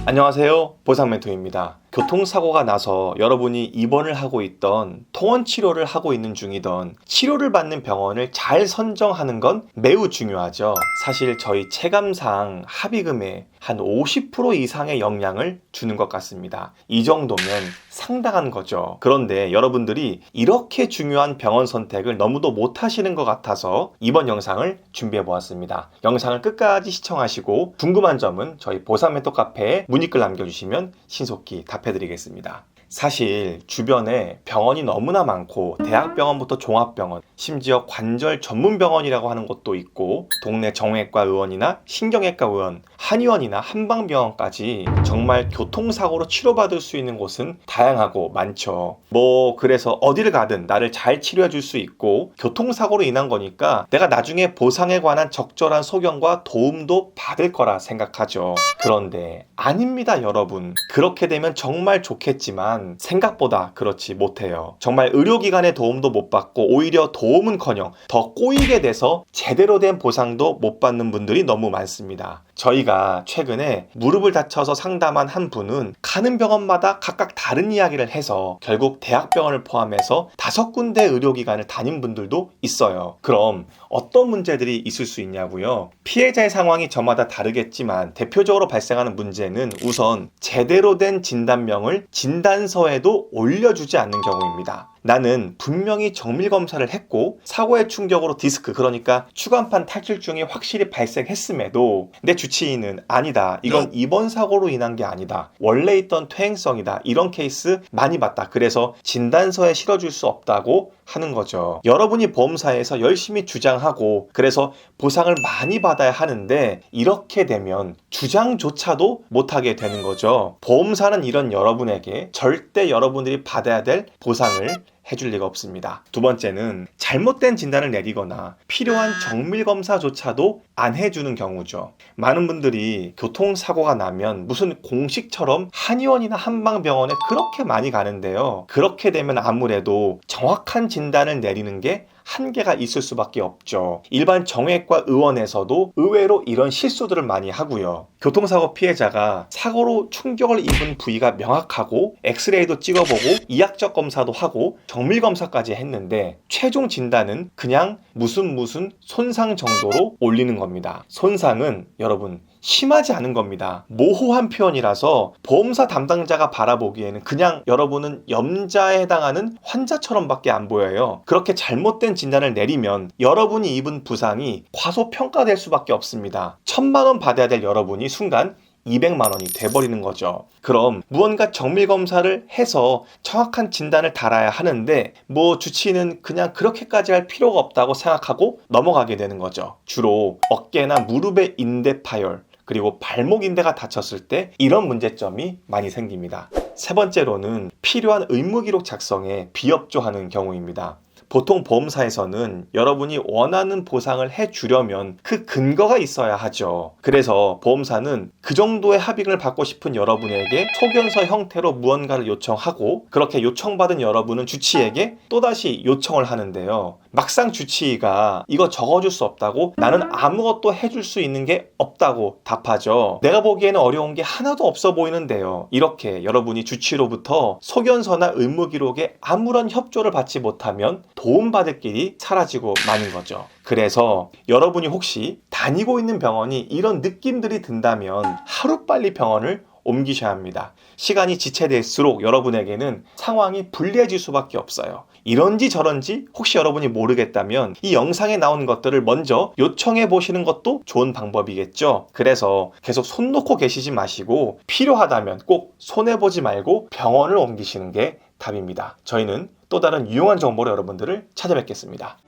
안녕하세요, 보상멘토입니다. 교통사고가 나서 여러분이 입원을 하고 있던, 통원치료를 하고 있는 중이던, 치료를 받는 병원을 잘 선정하는 건 매우 중요하죠. 사실 저희 체감상 합의금의 한 50% 이상의 영향을 주는 것 같습니다. 이 정도면 상당한 거죠. 그런데 여러분들이 이렇게 중요한 병원 선택을 너무도 못하시는 것 같아서 이번 영상을 준비해 보았습니다. 영상을 끝까지 시청하시고 궁금한 점은 저희 보상멘토 카페에 문의글 남겨주시면 신속히 답해드리겠습니다. 사실 주변에 병원이 너무나 많고, 대학병원부터 종합병원, 심지어 관절 전문병원이라고 하는 곳도 있고, 동네 정형외과 의원이나 신경외과 의원, 한의원이나 한방병원까지 정말 교통사고로 치료받을 수 있는 곳은 다양하고 많죠. 그래서 어디를 가든 나를 잘 치료해 줄 수 있고, 교통사고로 인한 거니까 내가 나중에 보상에 관한 적절한 소견과 도움도 받을 거라 생각하죠. 그런데 아닙니다, 여러분. 그렇게 되면 정말 좋겠지만 생각보다 그렇지 못해요. 정말 의료기관의 도움도 못 받고, 오히려 도움은커녕 더 꼬이게 돼서 제대로 된 보상도 못 받는 분들이 너무 많습니다. 저희가 최근에 무릎을 다쳐서 상담한 한 분은 가는 병원마다 각각 다른 이야기를 해서 결국 대학병원을 포함해서 5군데 의료기관을 다닌 분들도 있어요. 그럼 어떤 문제들이 있을 수 있냐고요? 피해자의 상황이 저마다 다르겠지만 대표적으로 발생하는 문제는 우선 제대로 된 진단명을 진단서에도 올려주지 않는 경우입니다. 나는 분명히 정밀검사를 했고 사고의 충격으로 디스크, 그러니까 추간판 탈출증이 확실히 발생했음에도 내 주치의는 아니다, 이건 이번 사고로 인한 게 아니다, 원래 있던 퇴행성이다, 이런 케이스 많이 봤다, 그래서 진단서에 실어줄 수 없다고 하는 거죠. 여러분이 보험사에서 열심히 주장하고 그래서 보상을 많이 받아야 하는데, 이렇게 되면 주장조차도 못하게 되는 거죠. 보험사는 이런 여러분에게 절대 여러분들이 받아야 될 보상을 해줄 리가 없습니다. 두 번째는 잘못된 진단을 내리거나 필요한 정밀검사조차도 안 해주는 경우죠. 많은 분들이 교통사고가 나면 무슨 공식처럼 한의원이나 한방병원에 그렇게 많이 가는데요. 그렇게 되면 아무래도 정확한 진단을 내리는 게 한계가 있을 수밖에 없죠. 일반 정형외과 의원에서도 의외로 이런 실수들을 많이 하고요. 교통사고 피해자가 사고로 충격을 입은 부위가 명확하고 엑스레이도 찍어보고 이학적 검사도 하고 정밀검사까지 했는데 최종 진단은 그냥 무슨 손상 정도로 올리는 겁니다. 손상은 여러분 심하지 않은 겁니다. 모호한 표현이라서 보험사 담당자가 바라보기에는 그냥 여러분은 염자에 해당하는 환자처럼 밖에 안 보여요. 그렇게 잘못된 진단을 내리면 여러분이 입은 부상이 과소평가될 수밖에 없습니다. 1,000만 원 받아야 될 여러분이 순간 200만 원이 돼버리는 거죠. 그럼 무언가 정밀검사를 해서 정확한 진단을 달아야 하는데 주치의는 그냥 그렇게까지 할 필요가 없다고 생각하고 넘어가게 되는 거죠. 주로 어깨나 무릎의 인대 파열, 그리고 발목 인대가 다쳤을 때 이런 문제점이 많이 생깁니다. 세 번째로는 필요한 의무기록 작성에 비협조하는 경우입니다. 보통 보험사에서는 여러분이 원하는 보상을 해주려면 그 근거가 있어야 하죠. 그래서 보험사는 그 정도의 합의금을 받고 싶은 여러분에게 소견서 형태로 무언가를 요청하고, 그렇게 요청받은 여러분은 주치의에게 또다시 요청을 하는데요. 막상 주치의가 이거 적어줄 수 없다고, 나는 아무것도 해줄 수 있는 게 없다고 답하죠. 내가 보기에는 어려운 게 하나도 없어 보이는데요. 이렇게 여러분이 주치의로부터 소견서나 의무기록에 아무런 협조를 받지 못하면 도움받을 길이 사라지고 마는 거죠. 그래서 여러분이 혹시 다니고 있는 병원이 이런 느낌들이 든다면 하루빨리 병원을 옮기셔야 합니다. 시간이 지체될수록 여러분에게는 상황이 불리해질 수밖에 없어요. 이런지 저런지 혹시 여러분이 모르겠다면 이 영상에 나온 것들을 먼저 요청해 보시는 것도 좋은 방법이겠죠. 그래서 계속 손 놓고 계시지 마시고 필요하다면 꼭 손해보지 말고 병원을 옮기시는 게 답입니다. 저희는 또 다른 유용한 정보로 여러분들을 찾아뵙겠습니다.